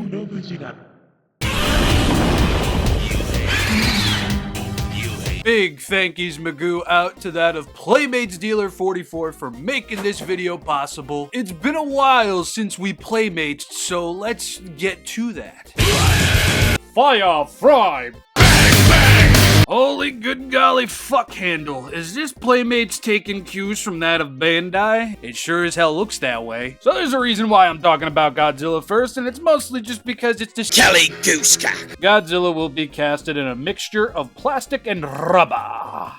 Big thankies Magoo out to that of Playmates Dealer 44 for making this video possible. It's been a while since we playmates, so let's get to that. Fire fry! Holy good golly fuck handle, is this Playmates taking cues from that of Bandai? It sure as hell looks that way. So there's a reason why I'm talking about Godzilla first, and it's mostly just because it's this Kelly Goosecock. Godzilla will be casted in a mixture of plastic and rubber.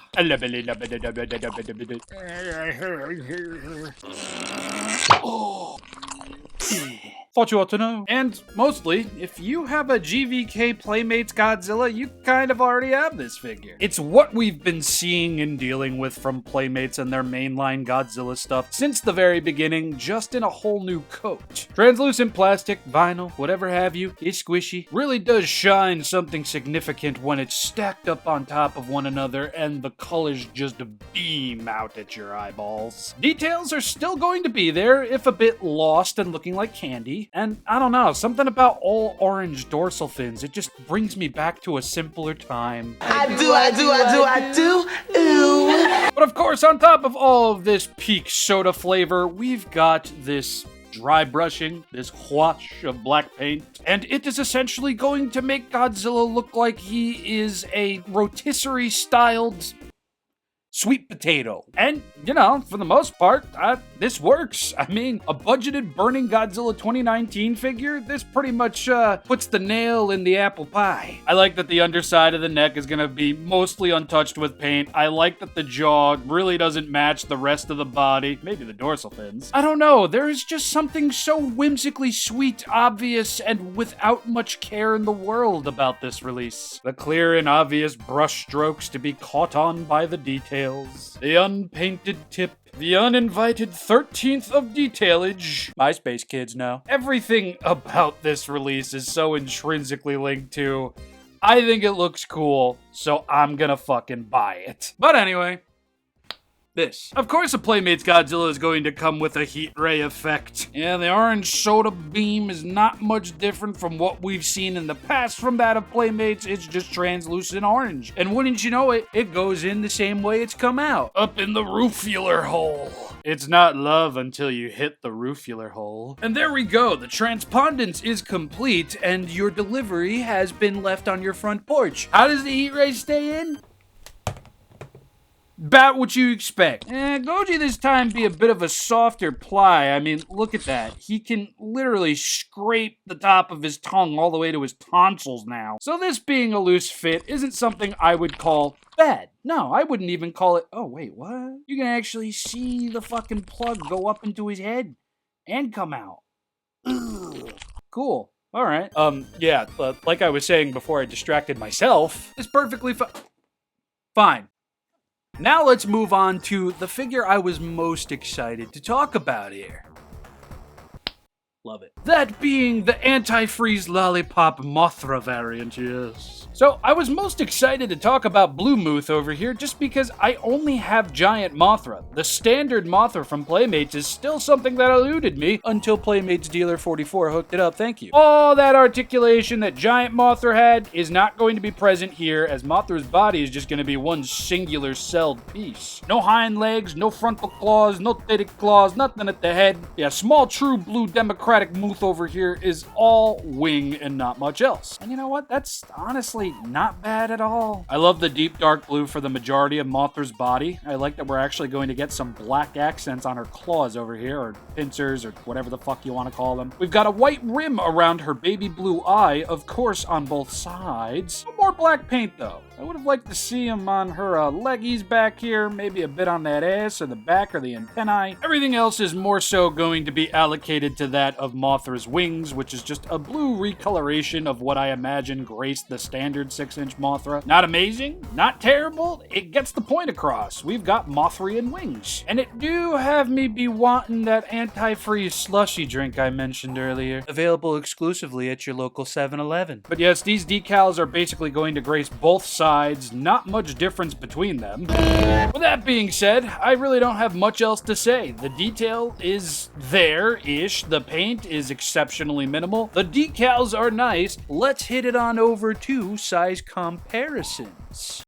Oh. Thought you ought to know. And mostly, if you have a GVK Playmates Godzilla, you kind of already have this figure. It's what we've been seeing and dealing with from Playmates and their mainline Godzilla stuff since the very beginning, just in a whole new coat. Translucent plastic, vinyl, whatever have you, it's squishy. Really does shine something significant when it's stacked up on top of one another and the colors just beam out at your eyeballs. Details are still going to be there, if a bit lost and looking like candy. And I don't know, something about all orange dorsal fins, it just brings me back to a simpler time. I do, ooh. But of course, on top of all of this peak soda flavor, we've got this dry brushing, this wash of black paint, and it is essentially going to make Godzilla look like he is a rotisserie-styled sweet potato. And, you know, for the most part, this works. I mean, a budgeted Burning Godzilla 2019 figure, this pretty much puts the nail in the apple pie. I like that the underside of the neck is gonna be mostly untouched with paint. I like that the jaw really doesn't match the rest of the body. Maybe the dorsal fins. I don't know, there is just something so whimsically sweet, obvious, and without much care in the world about this release. The clear and obvious brush strokes to be caught on by the details. The unpainted tip, the uninvited 13th of detailage. MySpace kids know. Everything about this release is so intrinsically linked to, I think it looks cool, so I'm gonna fucking buy it. But anyway, this. Of course, a Playmates Godzilla is going to come with a heat ray effect. Yeah, the orange soda beam is not much different from what we've seen in the past from that of Playmates. It's just translucent orange. And wouldn't you know it, it goes in the same way it's come out. Up in the roofular hole. It's not love until you hit the roofular hole. And there we go, the transpondence is complete and your delivery has been left on your front porch. How does the heat ray stay in? About what you expect. Goji this time be a bit of a softer ply. I mean, look at that. He can literally scrape the top of his tongue all the way to his tonsils now. So this being a loose fit isn't something I would call bad. No, I wouldn't even call it, oh wait, what? You can actually see the fucking plug go up into his head and come out. Ugh. Cool. Alright. Yeah, like I was saying before I distracted myself, it's perfectly fine. Now let's move on to the figure I was most excited to talk about here. Love it. That being the anti-freeze lollipop Mothra variant, yes. So I was most excited to talk about Blue Mooth over here just because I only have Giant Mothra. The standard Mothra from Playmates is still something that eluded me until Playmates Dealer 44 hooked it up, thank you. All that articulation that Giant Mothra had is not going to be present here, as Mothra's body is just going to be one singular celled piece. No hind legs, no frontal claws, no thetic claws, nothing at the head. Yeah, small true blue democratic Mooth over here is all wing and not much else. And you know what? That's honestly not bad at all. I love the deep dark blue for the majority of Mothra's body. I like that we're actually going to get some black accents on her claws over here, or pincers, or whatever the fuck you want to call them. We've got a white rim around her baby blue eye, of course, on both sides. More black paint though. I would have liked to see him on her leggies back here, maybe a bit on that ass or the back or the antennae. Everything else is more so going to be allocated to that of Mothra's wings, which is just a blue recoloration of what I imagine graced the standard 6-inch Mothra. Not amazing, not terrible, it gets the point across. We've got Mothrian wings. And it do have me be wanting that anti-freeze slushy drink I mentioned earlier. Available exclusively at your local 7-Eleven. But yes, these decals are basically likely going to grace both sides, not much difference between them. With that being said, I really don't have much else to say. The detail is there-ish, the paint is exceptionally minimal, the decals are nice. Let's hit it on over to size comparisons.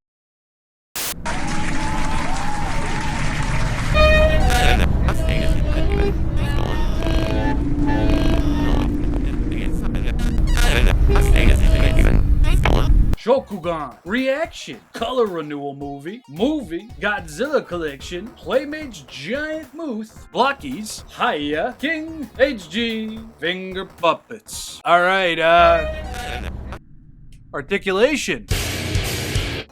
Shokugan, Reaction, Color Renewal Movie, Godzilla Collection, Playmates Giant Moose, Blockies, Hiya, King, HG, Finger Puppets. Alright, articulation.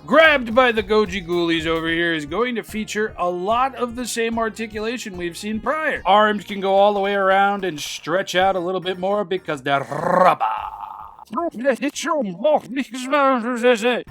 Grabbed by the Goji Ghoulies over here is going to feature a lot of the same articulation we've seen prior. Arms can go all the way around and stretch out a little bit more because they're rubber.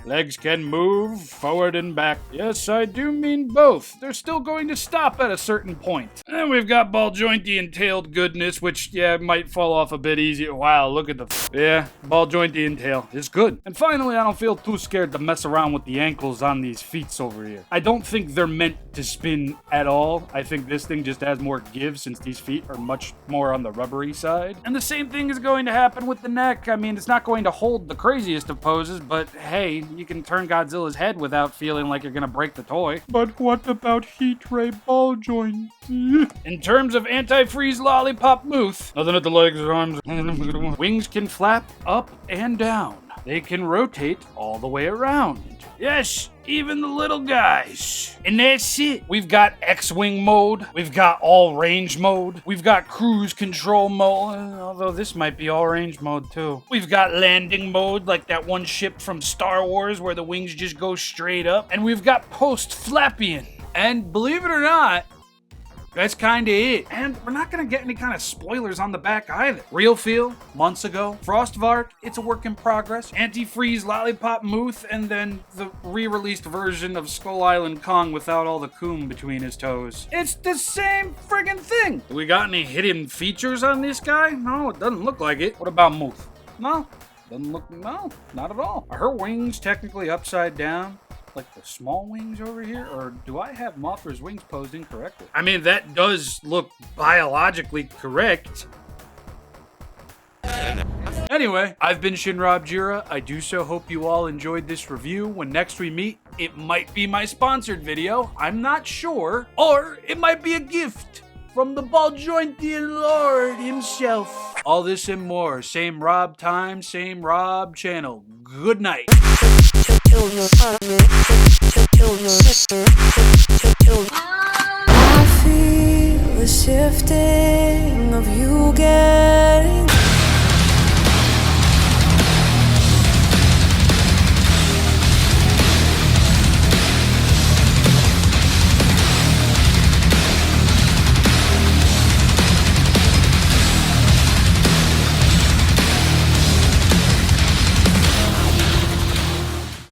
Legs can move forward and back. Yes, I do mean both. They're still going to stop at a certain point. And we've got ball jointy and tailed goodness, which, yeah, might fall off a bit easier. Wow, look at the... Yeah, ball jointy and tail. It's good. And finally, I don't feel too scared to mess around with the ankles on these feet over here. I don't think they're meant to spin at all. I think this thing just has more give since these feet are much more on the rubbery side. And the same thing is going to happen with the neck. I mean, it's not going to hold the craziest of poses, but hey, you can turn Godzilla's head without feeling like you're gonna break the toy. But what about heat ray ball joints? In terms of anti-freeze lollipop mooth, nothing at the legs or arms. Wings can flap up and down. They can rotate all the way around. Yes, even the little guys. And that's it. We've got X-Wing mode. We've got all range mode. We've got cruise control mode. Although this might be all range mode too. We've got landing mode, like that one ship from Star Wars where the wings just go straight up. And we've got post-flappian. And believe it or not, that's kinda it. And we're not gonna get any kind of spoilers on the back either. Real feel, months ago. Frostvark, it's a work in progress. Antifreeze Lollipop Mooth, and then the re-released version of Skull Island Kong without all the coom between his toes. It's the same friggin' thing. Do we got any hidden features on this guy? No, it doesn't look like it. What about Mooth? No, doesn't look, no, not at all. Are her wings technically upside down? Like the small wings over here? Or do I have Mothra's wings posed incorrectly? I mean, that does look biologically correct. Anyway, I've been ShinraObject. I do so hope you all enjoyed this review. When next we meet, it might be my sponsored video. I'm not sure. Or it might be a gift from the ball jointy Lord himself. All this and more. Same Rob time, same Rob channel. Good night. Kill your partner, kill your sister, kill. I feel the shifting of you getting